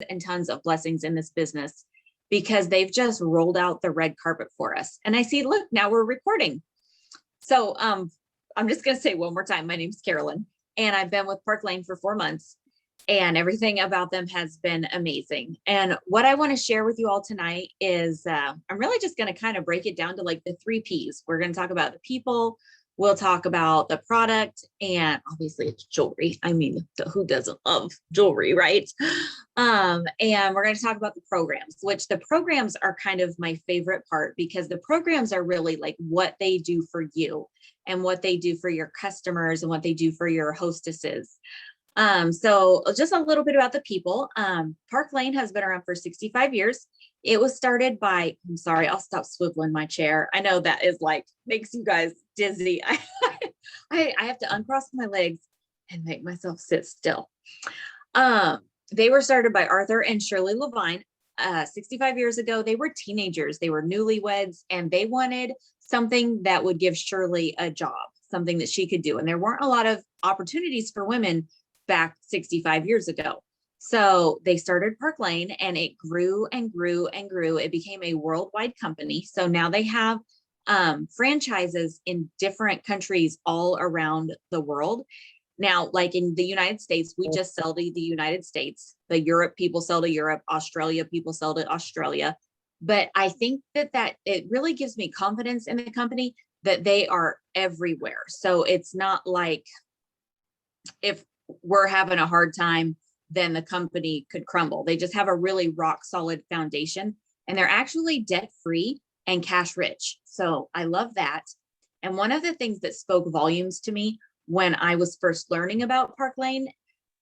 and tons of blessings in this business because they've just rolled out the red carpet for us. And I see, look, now we're recording. So I'm just going to say one more time, my name's Carolyn, and I've been with Park Lane for 4 months, and everything about them has been amazing. And what I want to share with you all tonight is I'm really just going to kind of break it down to like the 3 Ps. We're going to talk about the people, we'll talk about the product, and obviously it's jewelry. I mean, who doesn't love jewelry, right? And we're going to talk about the programs, which the programs are kind of my favorite part because the programs are really like what they do for you and what they do for your customers and what they do for your hostesses. So just a little bit about the people. Park Lane has been around for 65 years. It was started by, I'm sorry, I'll stop swiveling my chair. I know that is like, makes you guys dizzy. I have to uncross my legs and make myself sit still. They were started by Arthur and Shirley Levine. 65 years ago, they were teenagers, they were newlyweds, and they wanted something that would give Shirley a job, something that she could do. And there weren't a lot of opportunities for women back 65 years ago. So they started Park Lane and it grew and grew and grew. It became a worldwide company. So now they have franchises in different countries all around the world. Now, like in the United States, we just sell to the United States. The Europe people sell to Europe. Australia people sell to Australia. But I think that it really gives me confidence in the company that they are everywhere. So it's not like if we're having a hard time, then the company could crumble. They just have a really rock solid foundation, and they're actually debt free and cash rich. So I love that. And one of the things that spoke volumes to me when I was first learning about Park Lane,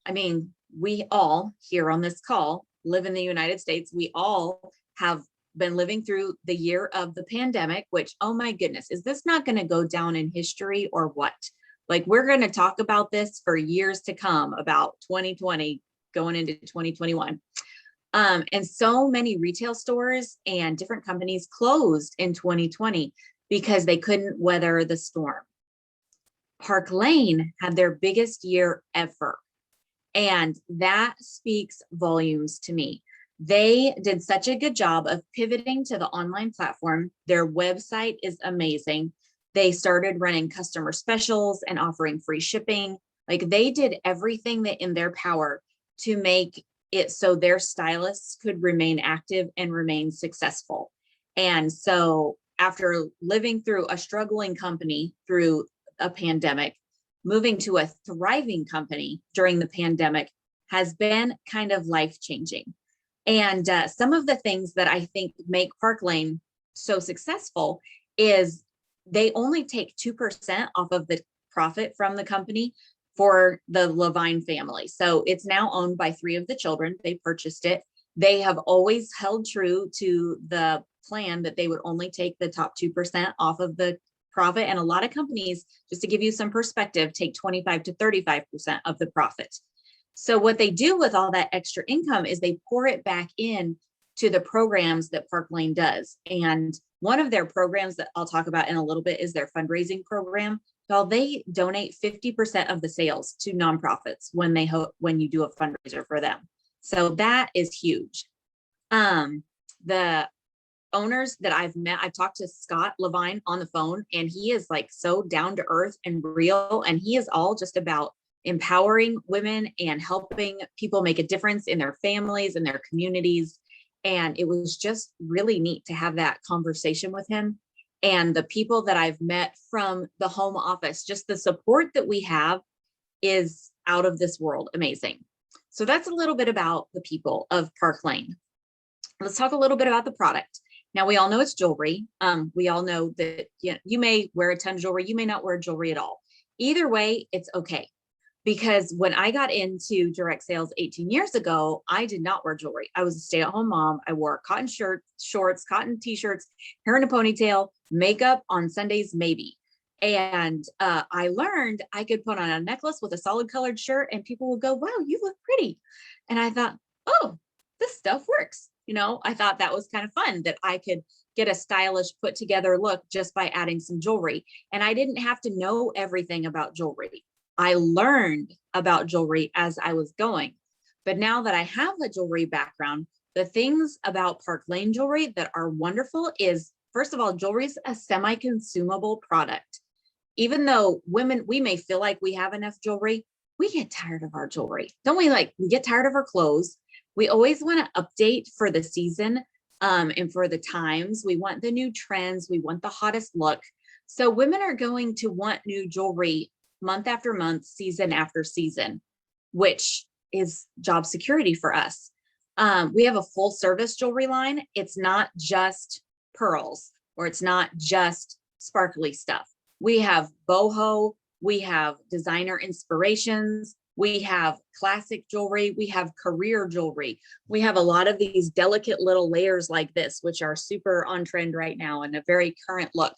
I mean, we all here on this call live in the United States. We all have been living through the year of the pandemic, which, oh my goodness, is this not going to go down in history or what? Like, we're going to talk about this for years to come, about 2020 going into 2021. And so many retail stores and different companies closed in 2020 because they couldn't weather the storm. Park Lane had their biggest year ever. And that speaks volumes to me. They did such a good job of pivoting to the online platform. Their website is amazing. They started running customer specials and offering free shipping. Like, they did everything that in their power to make it so their stylists could remain active and remain successful. And so after living through a struggling company through a pandemic, moving to a thriving company during the pandemic has been kind of life-changing. And some of the things that I think make Park Lane so successful is they only take 2% off of the profit from the company for the Levine family. So it's now owned by 3 of the children. They purchased it. They have always held true to the plan that they would only take the top 2% off of the profit. And a lot of companies, just to give you some perspective, take 25 to 35% of the profit. So what they do with all that extra income is they pour it back in to the programs that Park Lane does. And one of their programs that I'll talk about in a little bit is their fundraising program. Well, they donate 50% of the sales to nonprofits when you do a fundraiser for them. So that is huge. The owners that I've met, I've talked to Scott Levine on the phone, and he is like so down to earth and real. And he is all just about empowering women and helping people make a difference in their families and their communities. And it was just really neat to have that conversation with him. And the people that I've met from the home office, just the support that we have is out of this world amazing. So that's a little bit about the people of Park Lane. Let's talk a little bit about the product. Now, we all know it's jewelry. We all know that you may wear a ton of jewelry, you may not wear jewelry at all. Either way, it's okay. Because when I got into direct sales 18 years ago, I did not wear jewelry. I was a stay-at-home mom. I wore cotton shorts, cotton t-shirts, hair in a ponytail, makeup on Sundays, maybe. And I learned I could put on a necklace with a solid colored shirt and people would go, wow, you look pretty. And I thought, oh, this stuff works. I thought that was kind of fun that I could get a stylish put together look just by adding some jewelry. And I didn't have to know everything about jewelry. I learned about jewelry as I was going. But now that I have a jewelry background, the things about Park Lane jewelry that are wonderful is, first of all, jewelry is a semi-consumable product. Even though women, we may feel like we have enough jewelry, we get tired of our jewelry. Don't we? Like, we get tired of our clothes. We always want to update for the season and for the times. We want the new trends. We want the hottest look. So women are going to want new jewelry month after month, season after season, which is job security for us. We have a full service jewelry line. It's not just pearls, or it's not just sparkly stuff. We have boho, we have designer inspirations, we have classic jewelry, we have career jewelry. We have a lot of these delicate little layers like this, which are super on trend right now and a very current look.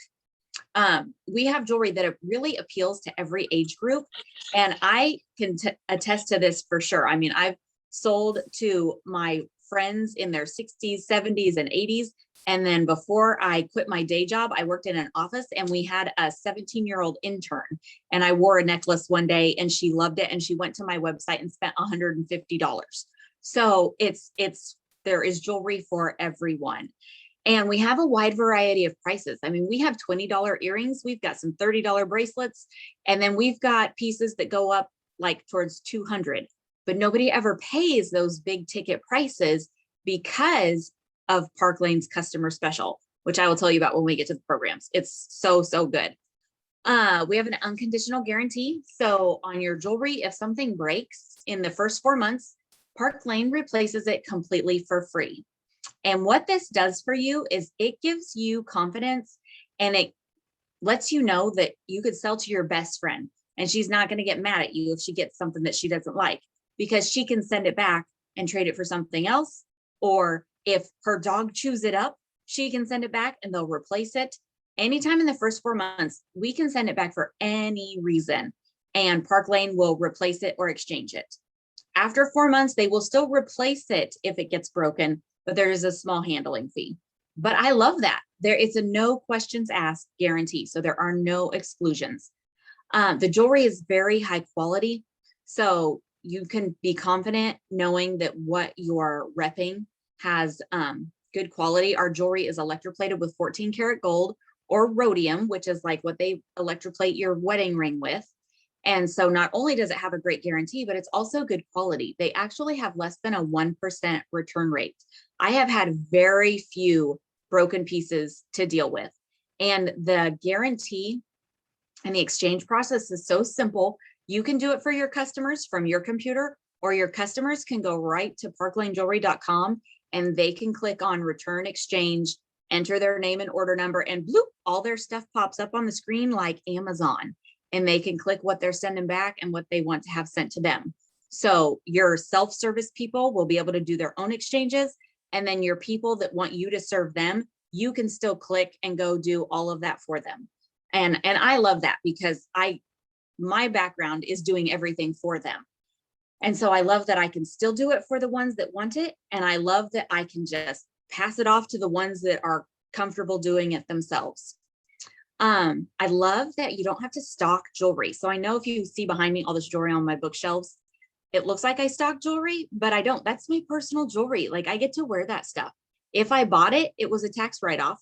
We have jewelry that really appeals to every age group. And I can attest to this for sure. I mean, I've sold to my friends in their 60s, 70s, and 80s. And then before I quit my day job, I worked in an office, and we had a 17-year-old intern, and I wore a necklace one day and she loved it. And she went to my website and spent $150. So there is jewelry for everyone. And we have a wide variety of prices. I mean, we have $20 earrings. We've got some $30 bracelets. And then we've got pieces that go up like towards $200. But nobody ever pays those big ticket prices because of Park Lane's customer special, which I will tell you about when we get to the programs. It's so, so good. We have an unconditional guarantee. So on your jewelry, if something breaks in the first 4 months, Park Lane replaces it completely for free. And what this does for you is it gives you confidence, and it lets you know that you could sell to your best friend and she's not going to get mad at you if she gets something that she doesn't like, because she can send it back and trade it for something else. Or if her dog chews it up, she can send it back and they'll replace it. Anytime in the first 4 months, we can send it back for any reason, and Park Lane will replace it or exchange it. After 4 months, they will still replace it if it gets broken, but there is a small handling fee. But I love that. It's a no questions asked guarantee. So there are no exclusions. The jewelry is very high quality. So you can be confident knowing that what you're repping has good quality. Our jewelry is electroplated with 14 karat gold or rhodium, which is like what they electroplate your wedding ring with. And so not only does it have a great guarantee, but it's also good quality. They actually have less than a 1% return rate. I have had very few broken pieces to deal with. And the guarantee and the exchange process is so simple. You can do it for your customers from your computer, or your customers can go right to parklanejewelry.com and they can click on return exchange, enter their name and order number, and bloop, all their stuff pops up on the screen like Amazon. And they can click what they're sending back and what they want to have sent to them. So your self-service people will be able to do their own exchanges. And then your people that want you to serve them, you can still click and go do all of that for them. And I love that, because my background is doing everything for them. And so I love that I can still do it for the ones that want it. And I love that I can just pass it off to the ones that are comfortable doing it themselves. I love that you don't have to stock jewelry. So I know if you see behind me all this jewelry on my bookshelves, it looks like I stock jewelry, but I don't. That's my personal jewelry. Like, I get to wear that stuff. If I bought it, it was a tax write-off,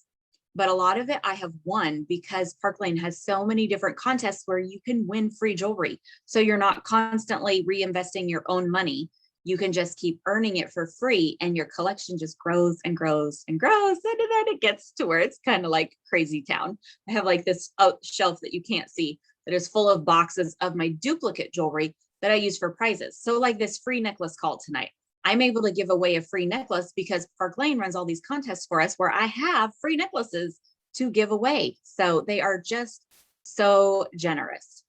but a lot of it I have won because Park Lane has so many different contests where you can win free jewelry. So you're not constantly reinvesting your own money. You can just keep earning it for free, and your collection just grows and grows and grows. And then it gets to where it's kind of like crazy town. I have like this shelf that you can't see that is full of boxes of my duplicate jewelry that I use for prizes. So like this free necklace call tonight, I'm able to give away a free necklace because Park Lane runs all these contests for us where I have free necklaces to give away. So they are just so generous.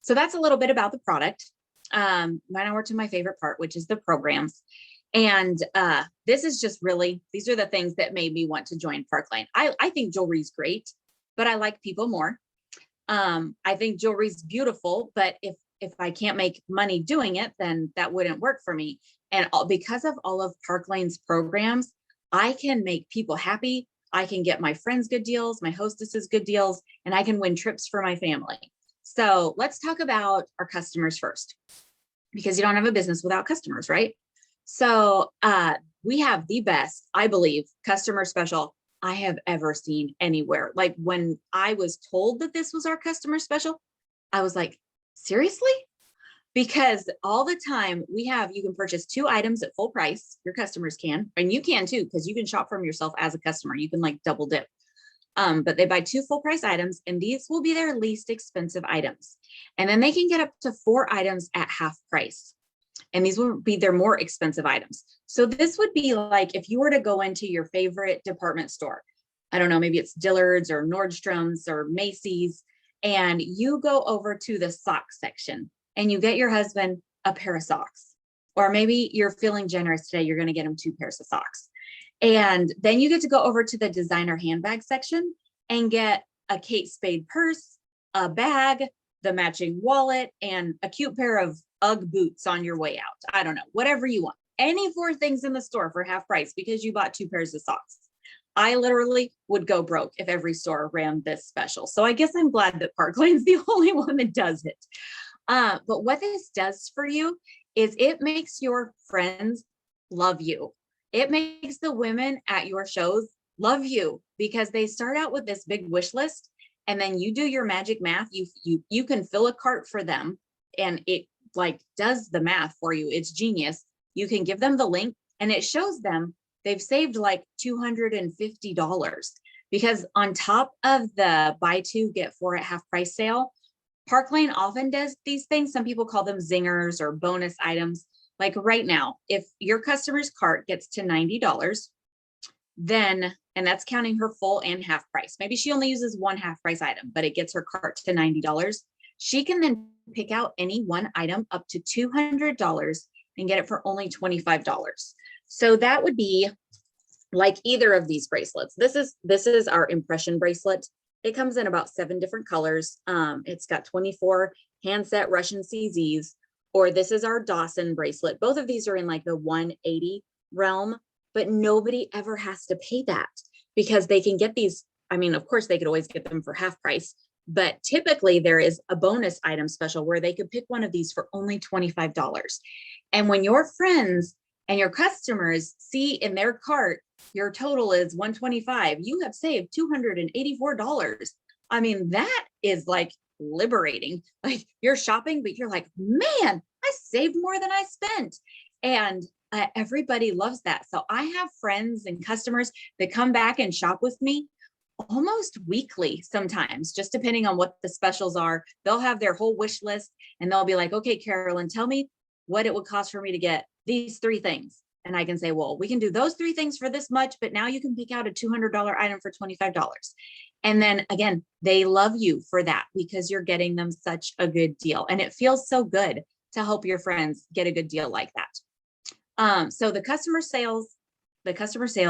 So that's a little bit about the product. Now we're to my favorite part, which is the programs. And this is just really, these are the things that made me want to join Park Lane. I think jewelry is great, but I like people more. I think jewelry is beautiful, but if I can't make money doing it, then that wouldn't work for me. And because of all of Park Lane's programs, I can make people happy. I can get my friends good deals, my hostesses good deals, and I can win trips for my family. So let's talk about our customers first, because you don't have a business without customers, right? So we have the best, I believe, customer special I have ever seen anywhere. Like when I was told that this was our customer special, I was like, seriously? Because all the time you can purchase 2 items at full price. Your customers can, and you can too, because you can shop from yourself as a customer. You can like double dip. But they buy 2 full price items, and these will be their least expensive items. And then they can get up to 4 items at half price. And these will be their more expensive items. So this would be like if you were to go into your favorite department store, I don't know, maybe it's Dillard's or Nordstrom's or Macy's, and you go over to the sock section and you get your husband a pair of socks. Or maybe you're feeling generous today, you're going to get him 2 pairs of socks. And then you get to go over to the designer handbag section and get a Kate Spade purse, a bag, the matching wallet, and a cute pair of UGG boots on your way out. I don't know, whatever you want. Any 4 things in the store for half price because you bought 2 pairs of socks. I literally would go broke if every store ran this special. So I guess I'm glad that Park Lane's the only one that does it. But what this does for you is it makes your friends love you. It makes the women at your shows love you because they start out with this big wish list, and then you do your magic math. You can fill a cart for them, and it like does the math for you. It's genius. You can give them the link, and it shows them they've saved like $250 because on top of the buy 2 get 4 at half price sale, Park Lane often does these things. Some people call them zingers or bonus items. Like right now, if your customer's cart gets to $90, then, and that's counting her full and half price. Maybe she only uses 1 half price item, but it gets her cart to $90. She can then pick out any one item up to $200 and get it for only $25. So that would be like either of these bracelets. This is our impression bracelet. It comes in about 7 different colors. It's got 24 handset Russian CZs, or this is our Dawson bracelet. Both of these are in like the 180 realm, but nobody ever has to pay that because they can get these. I mean, of course they could always get them for half price, but typically there is a bonus item special where they could pick one of these for only $25. And when your friends and your customers see in their cart, your total is $125, you have saved $284. I mean, that is like liberating. Like you're shopping, but you're like, man, I saved more than I spent. And everybody loves that. So I have friends and customers that come back and shop with me almost weekly sometimes, just depending on what the specials are. They'll have their whole wish list and they'll be like, okay, Carolyn, tell me what it would cost for me to get these 3 things. And I can say, well, we can do those 3 things for this much, but now you can pick out a $200 item for $25. And then again, they love you for that because you're getting them such a good deal. And it feels so good to help your friends get a good deal like that. So the customer sale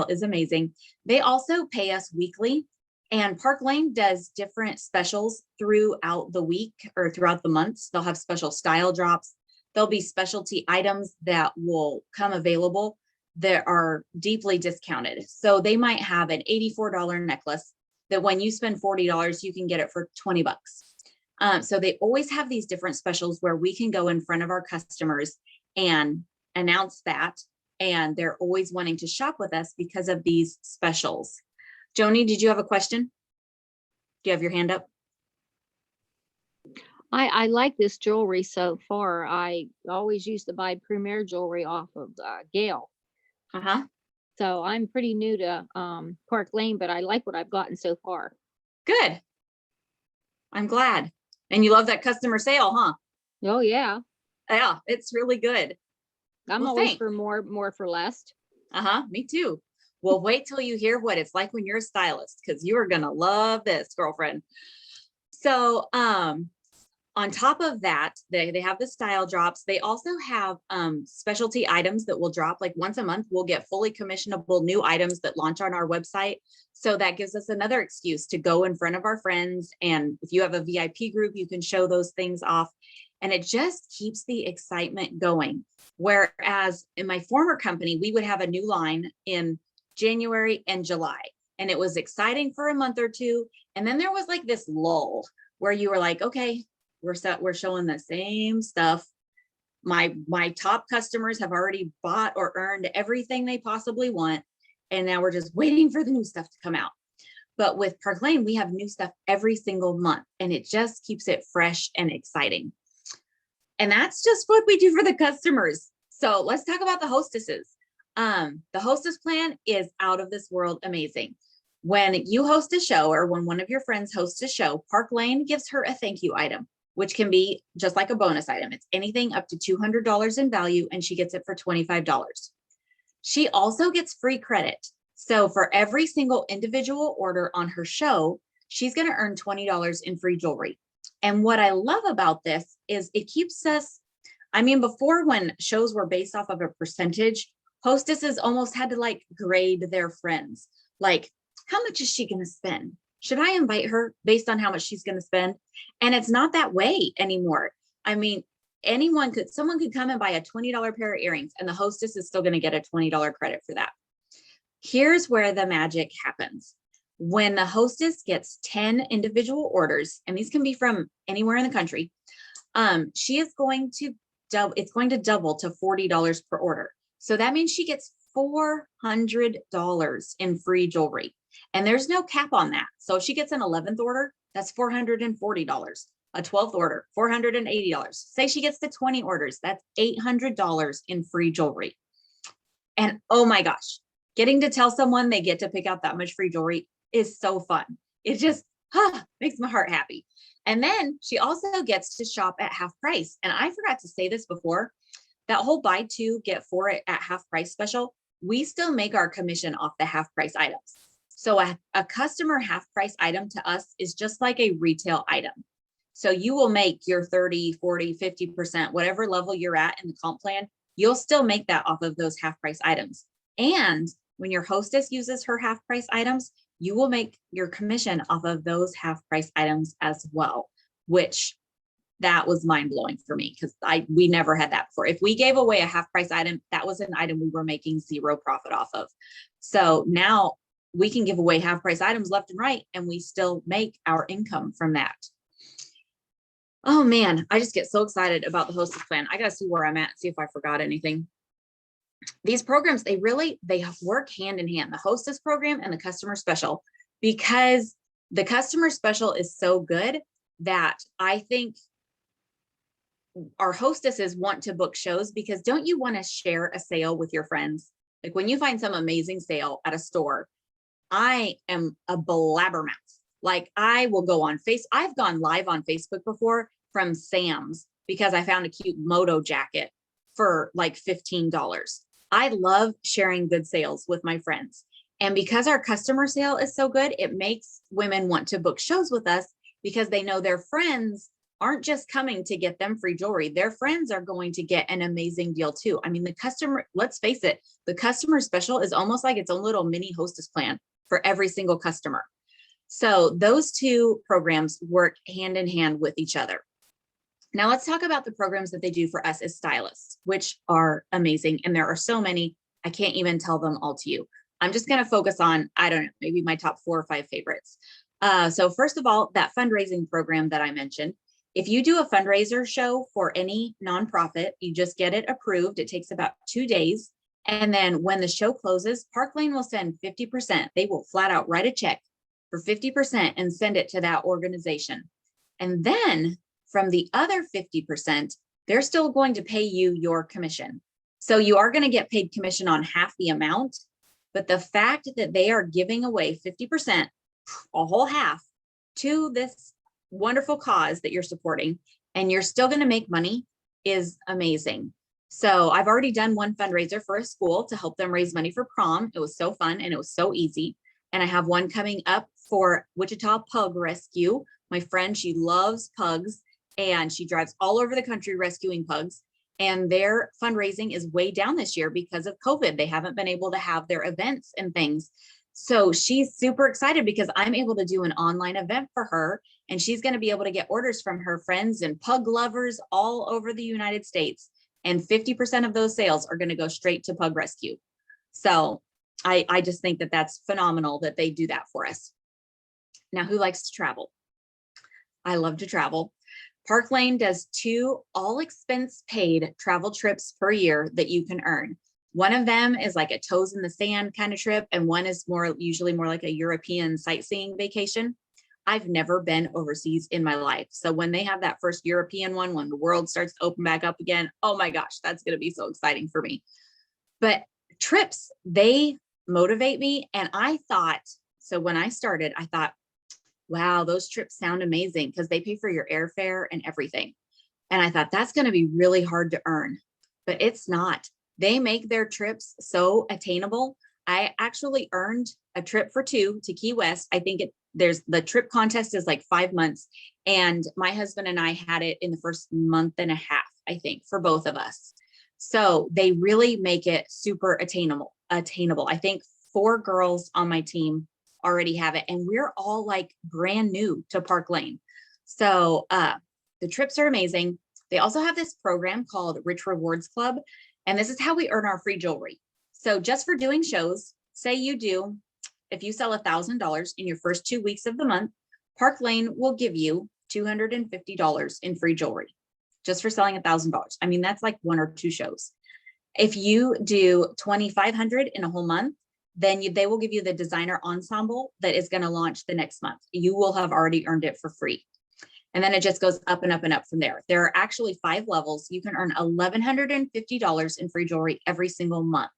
is amazing. They also pay us weekly, and Park Lane does different specials throughout the week or throughout the months. They'll have special style drops. There'll be specialty items that will come available that are deeply discounted. So they might have an $84 necklace that when you spend $40, you can get it for $20. So they always have these different specials where we can go in front of our customers and announce that. And they're always wanting to shop with us because of these specials. Joni, did you have a question? Do you have your hand up? I like this jewelry so far. I always used to buy Premier jewelry off of Gail. Uh-huh. So I'm pretty new to Park Lane, but I like what I've gotten so far. Good. I'm glad. And you love that customer sale, huh? Oh yeah. Yeah, it's really good. I'm always for more for less. Uh-huh. Me too. Well, wait till you hear what it's like when you're a stylist, because you are gonna love this, girlfriend. So on top of that, they have the style drops. They also have specialty items that will drop like once a month. We'll get fully commissionable new items that launch on our website. So that gives us another excuse to go in front of our friends. And if you have a VIP group, you can show those things off. And it just keeps the excitement going. Whereas in my former company, we would have a new line in January and July. And it was exciting for a month or two. And then there was like this lull where you were like, okay, we're showing the same stuff My top customers have already bought or earned everything they possibly want. And now we're just waiting for the new stuff to come out. But with Park Lane, we have new stuff every single month, and it just keeps it fresh and exciting. And that's just what we do for the customers. So let's talk about the hostesses. The hostess plan is out of this world amazing. When you host a show, or when one of your friends hosts a show, Park Lane gives her a thank you item, which can be just like a bonus item. It's anything up to $200 in value, and she gets it for $25. She also gets free credit. So for every single individual order on her show, she's going to earn $20 in free jewelry. And what I love about this is it keeps us, I mean, before, when shows were based off of a percentage, hostesses almost had to like grade their friends. Like, how much is she going to spend? Should I invite her based on how much she's going to spend? And it's not that way anymore. I mean, someone could come and buy a $20 pair of earrings, and the hostess is still going to get a $20 credit for that. Here's where the magic happens. When the hostess gets 10 individual orders, and these can be from anywhere in the country, she is going to it's going to double to $40 per order. So that means she gets $400 in free jewelry. And there's no cap on that. So if she gets an 11th order, that's $440. A 12th order, $480. Say she gets to 20 orders, that's $800 in free jewelry. And oh my gosh, getting to tell someone they get to pick out that much free jewelry is so fun. It just makes my heart happy. And then she also gets to shop at half price. And I forgot to say this before, that whole buy two, get four at half price special, we still make our commission off the half price items. So a customer half price item to us is just like a retail item. So you will make your 30, 40, 50%, whatever level you're at in the comp plan, you'll still make that off of those half price items. And when your hostess uses her half price items, you will make your commission off of those half price items as well, which that was mind blowing for me, because we never had that before. If we gave away a half price item, that was an item we were making zero profit off of. So now we can give away half price items left and right, and we still make our income from that. Oh man, I just get so excited about the hostess plan. I got to see where I'm at, see if I forgot anything. These programs, they work hand in hand, the hostess program and the customer special, because the customer special is so good that I think our hostesses want to book shows, because don't you want to share a sale with your friends? Like when you find some amazing sale at a store, I am a blabbermouth. Like I will go on I've gone live on Facebook before from Sam's because I found a cute moto jacket for like $15. I love sharing good sales with my friends. And because our customer sale is so good, it makes women want to book shows with us, because they know their friends aren't just coming to get them free jewelry. Their friends are going to get an amazing deal too. I mean, let's face it, the customer special is almost like its own little mini hostess plan for every single customer. So those two programs work hand in hand with each other. Now let's talk about the programs that they do for us as stylists, which are amazing. And there are so many, I can't even tell them all to you. I'm just going to focus on, I don't know, maybe my top 4 or 5 favorites. So first of all, that fundraising program that I mentioned, if you do a fundraiser show for any nonprofit, you just get it approved. It takes about 2 days. And then when the show closes, Park Lane will send 50%. They will flat out write a check for 50% and send it to that organization. And then from the other 50%, they're still going to pay you your commission. So you are going to get paid commission on half the amount, but the fact that they are giving away 50%, a whole half, to this wonderful cause that you're supporting, and you're still going to make money, is amazing. So I've already done one fundraiser for a school to help them raise money for prom. It was so fun and it was so easy. And I have one coming up for Wichita Pug Rescue. My friend, she loves pugs and she drives all over the country rescuing pugs. And their fundraising is way down this year because of COVID. They haven't been able to have their events and things. So she's super excited because I'm able to do an online event for her, and she's going to be able to get orders from her friends and pug lovers all over the United States. And 50% of those sales are going to go straight to pug rescue. So I just think that that's phenomenal that they do that for us. Now, who likes to travel? I love to travel. Park Lane does 2 all expense paid travel trips per year that you can earn. One of them is like a toes in the sand kind of trip, and one is usually more like a European sightseeing vacation. I've never been overseas in my life. So when they have that first European one, when the world starts to open back up again, oh my gosh, that's going to be so exciting for me. But trips, they motivate me. And I thought, so when I started, I thought, wow, those trips sound amazing because they pay for your airfare and everything. And I thought that's going to be really hard to earn, but it's not. They make their trips so attainable. I actually earned a trip for 2 to Key West. I think there's the trip contest is like 5 months. And my husband and I had it in the first month and a half, I think, for both of us. So they really make it super attainable. I think 4 girls on my team already have it. And we're all like brand new to Park Lane. So the trips are amazing. They also have this program called Rich Rewards Club. And this is how we earn our free jewelry. So just for doing shows, say if you sell $1,000 in your first 2 weeks of the month, Park Lane will give you $250 in free jewelry just for selling $1,000. I mean, that's like 1 or 2 shows. If you do 2,500 in a whole month, then they will give you the designer ensemble that is going to launch the next month. You will have already earned it for free. And then it just goes up and up and up from there. There are actually 5 levels. You can earn $1,150 in free jewelry every single month.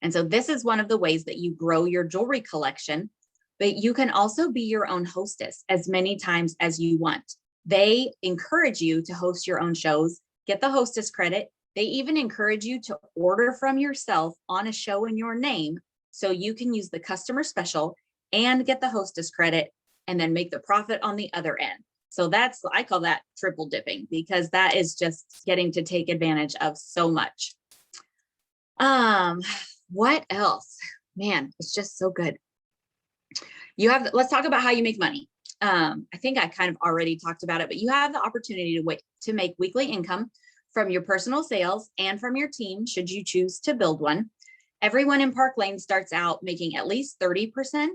And so this is one of the ways that you grow your jewelry collection, but you can also be your own hostess as many times as you want. They encourage you to host your own shows, get the hostess credit. They even encourage you to order from yourself on a show in your name so you can use the customer special and get the hostess credit and then make the profit on the other end. So I call that triple dipping because that is just getting to take advantage of so much. What else? Man, it's just so good. Let's talk about how you make money. I think I kind of already talked about it, but you have the opportunity to make weekly income from your personal sales and from your team, should you choose to build one. Everyone in Park Lane starts out making at least 30%.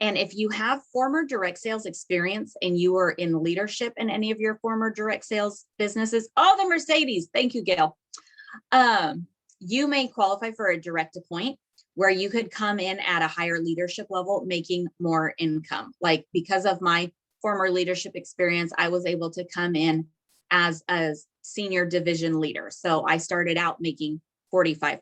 And if you have former direct sales experience and you are in leadership in any of your former direct sales businesses, the Mercedes, thank you, Gail. You may qualify for a direct appoint where you could come in at a higher leadership level, making more income. Like because of my former leadership experience, I was able to come in as a senior division leader. So I started out making 45%.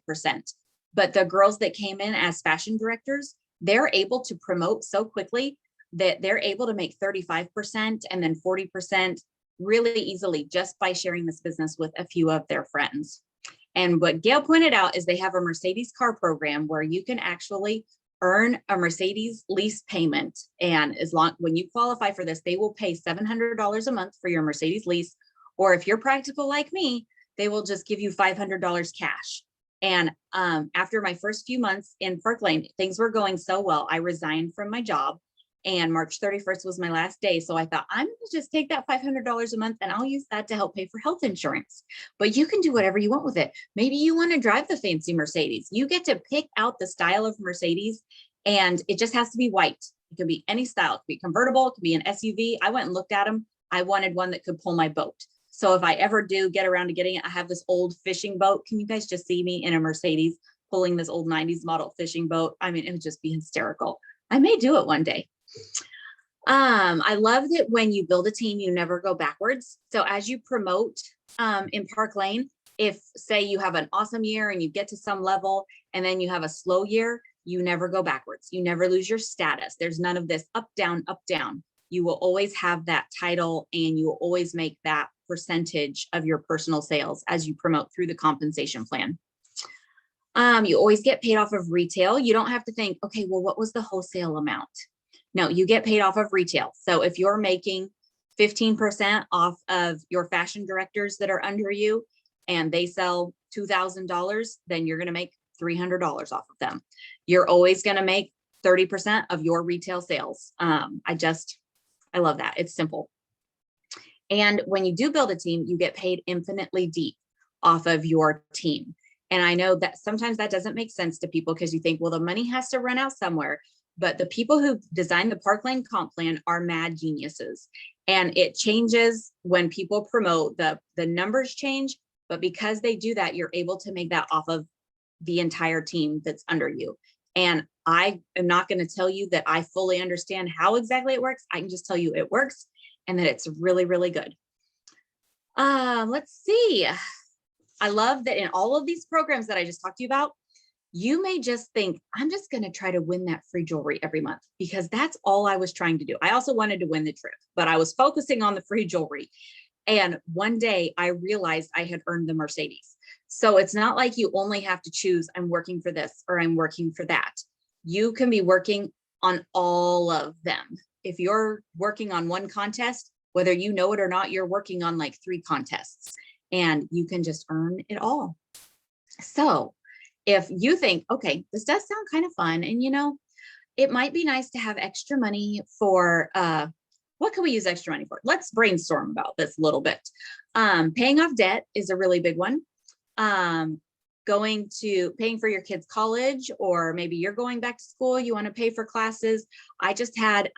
But the girls that came in as fashion directors, they're able to promote so quickly that they're able to make 35% and then 40% really easily just by sharing this business with a few of their friends. And what Gail pointed out is they have a Mercedes car program where you can actually earn a Mercedes lease payment. And when you qualify for this, they will pay $700 a month for your Mercedes lease. Or if you're practical like me, they will just give you $500 cash. And after my first few months in Park Lane, things were going so well. I resigned from my job and March 31st was my last day. So I thought, I'm going to just take that $500 a month and I'll use that to help pay for health insurance. But you can do whatever you want with it. Maybe you want to drive the fancy Mercedes. You get to pick out the style of Mercedes and it just has to be white. It can be any style. It can be convertible. It can be an SUV. I went and looked at them. I wanted one that could pull my boat. So if I ever do get around to getting it, I have this old fishing boat. Can you guys just see me in a Mercedes pulling this old 90s model fishing boat? I mean, it would just be hysterical. I may do it one day. I love that when you build a team, you never go backwards. So as you promote in Park Lane, if say you have an awesome year and you get to some level and then you have a slow year, you never go backwards. You never lose your status. There's none of this up, down, up, down. You will always have that title and you will always make that percentage of your personal sales as you promote through the compensation plan. You always get paid off of retail. You don't have to think, okay, well, what was the wholesale amount? No, you get paid off of retail. So if you're making 15% off of your fashion directors that are under you and they sell $2,000, then you're going to make $300 off of them. You're always going to make 30% of your retail sales. I love that. It's simple. And when you do build a team, you get paid infinitely deep off of your team. And I know that sometimes that doesn't make sense to people because you think, well, the money has to run out somewhere. But the people who designed the Park Lane comp plan are mad geniuses. And it changes when people promote, the numbers change, but because they do that, you're able to make that off of the entire team that's under you. And I am not going to tell you that I fully understand how exactly it works. I can just tell you it works and that it's really, really good. Let's see. I love that in all of these programs that I just talked to you about, you may just think, I'm just going to try to win that free jewelry every month, because that's all I was trying to do. I also wanted to win the trip, but I was focusing on the free jewelry. And one day I realized I had earned the Mercedes. So it's not like you only have to choose, I'm working for this or I'm working for that. You can be working on all of them. If you're working on one contest, whether you know it or not, you're working on like 3 contests, and you can just earn it all. So if you think, okay, this does sound kind of fun, and you know, it might be nice to have extra money for, what can we use extra money for? Let's brainstorm about this a little bit. Paying off debt is a really big one. Paying for your kids' college, or maybe you're going back to school, you want to pay for classes. I just had,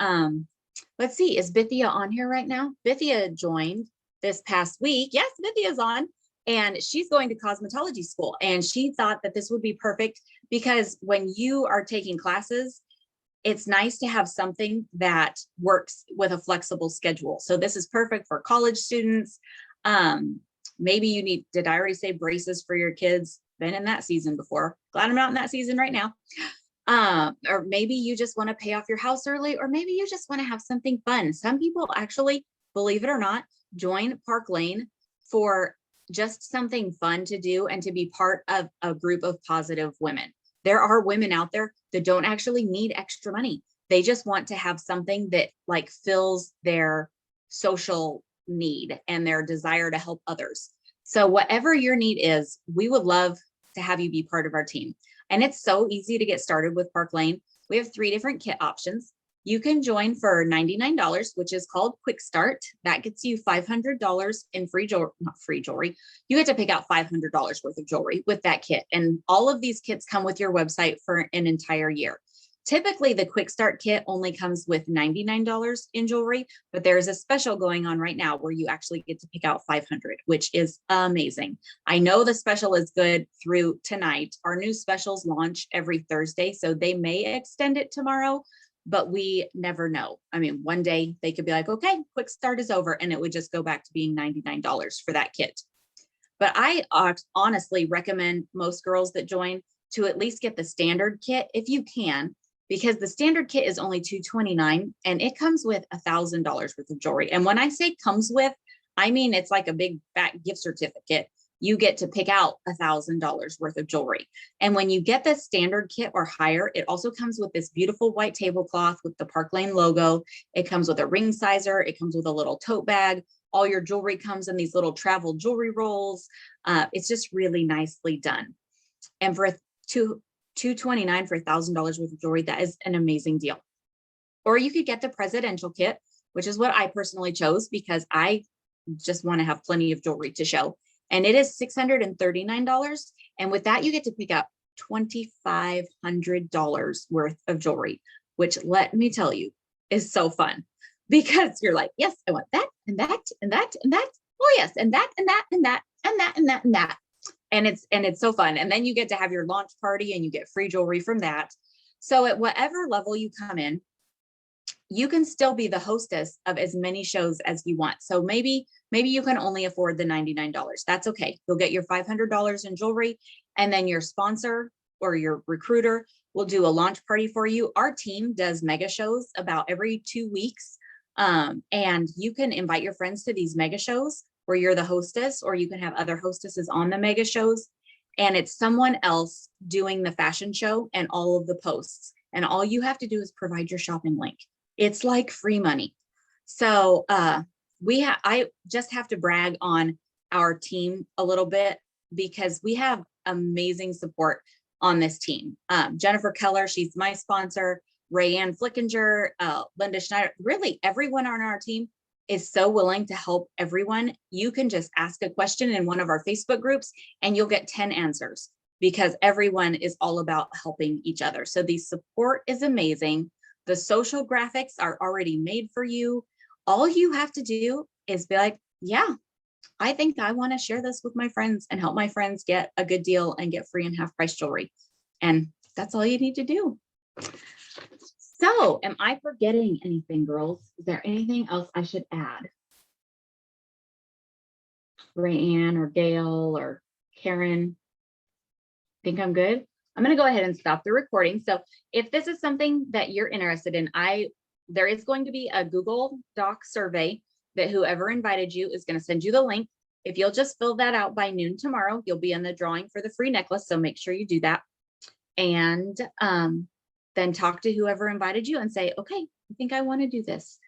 let's see, is Bithia on here right now? Bithia joined this past week. Yes, Bithia's on. And she's going to cosmetology school. And she thought that this would be perfect, because when you are taking classes, it's nice to have something that works with a flexible schedule. So this is perfect for college students. Maybe you need, did I already say braces for your kids? Been in that season before. Glad I'm not in that season right now. Or maybe you just want to pay off your house early, or maybe you just want to have something fun. Some people actually, believe it or not, join Park Lane for just something fun to do and to be part of a group of positive women. There are women out there that don't actually need extra money. They just want to have something that like fills their social need and their desire to help others. So whatever your need is, we would love to have you be part of our team. And it's so easy to get started with Park Lane. We have 3 different kit options. You can join for $99, which is called Quick Start. That gets you $500 in free jewelry, not free jewelry. You get to pick out $500 worth of jewelry with that kit. And all of these kits come with your website for an entire year. Typically, the Quick Start kit only comes with $99 in jewelry, but there's a special going on right now where you actually get to pick out $500, which is amazing. I know the special is good through tonight. Our new specials launch every Thursday, so they may extend it tomorrow, but we never know. I mean, one day they could be like, okay, Quick Start is over, and it would just go back to being $99 for that kit. But I honestly recommend most girls that join to at least get the standard kit if you can, because the standard kit is only $229 and it comes with $1,000 worth of jewelry. And when I say comes with, I mean, it's like a big fat gift certificate. You get to pick out $1,000 worth of jewelry. And when you get the standard kit or higher, it also comes with this beautiful white tablecloth with the Park Lane logo. It comes with a ring sizer. It comes with a little tote bag. All your jewelry comes in these little travel jewelry rolls. It's just really nicely done. And for $229 for $1,000 worth of jewelry, that is an amazing deal. Or you could get the presidential kit, which is what I personally chose because I just want to have plenty of jewelry to show. And it is $639. And with that, you get to pick up $2,500 worth of jewelry, which, let me tell you, is so fun, because you're like, yes, I want that and that and that and that. Oh yes, and that and that and that and that and that and that. And it's so fun. And then you get to have your launch party and you get free jewelry from that. So at whatever level you come in, you can still be the hostess of as many shows as you want. So maybe you can only afford the $99. That's okay. You'll get your $500 in jewelry, and then your sponsor or your recruiter will do a launch party for you. Our team does mega shows about every 2 weeks. And you can invite your friends to these mega shows where you're the hostess, or you can have other hostesses on the mega shows. And it's someone else doing the fashion show and all of the posts. And all you have to do is provide your shopping link. It's like free money. So I just have to brag on our team a little bit, because we have amazing support on this team. Jennifer Keller, she's my sponsor. Rayanne Flickinger, Linda Schneider, really everyone on our team is so willing to help everyone. You can just ask a question in one of our Facebook groups and you'll get 10 answers, because everyone is all about helping each other. So the support is amazing. The social graphics are already made for you. All you have to do is be like, yeah, I think I want to share this with my friends and help my friends get a good deal and get free and half price jewelry. And that's all you need to do. So am I forgetting anything, girls? Is there anything else I should add? Rayanne or Gail or Karen? Think I'm good? I'm going to go ahead and stop the recording. So if this is something that you're interested in, there is going to be a Google Doc survey that whoever invited you is going to send you the link. If you'll just fill that out by noon tomorrow, you'll be in the drawing for the free necklace. So make sure you do that. And then talk to whoever invited you and say, okay, I think I want to do this.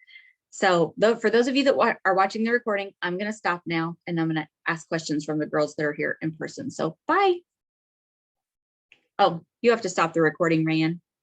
So for those of you that are watching the recording, I'm going to stop now and I'm going to ask questions from the girls that are here in person. So bye. Oh, you have to stop the recording, Rayanne.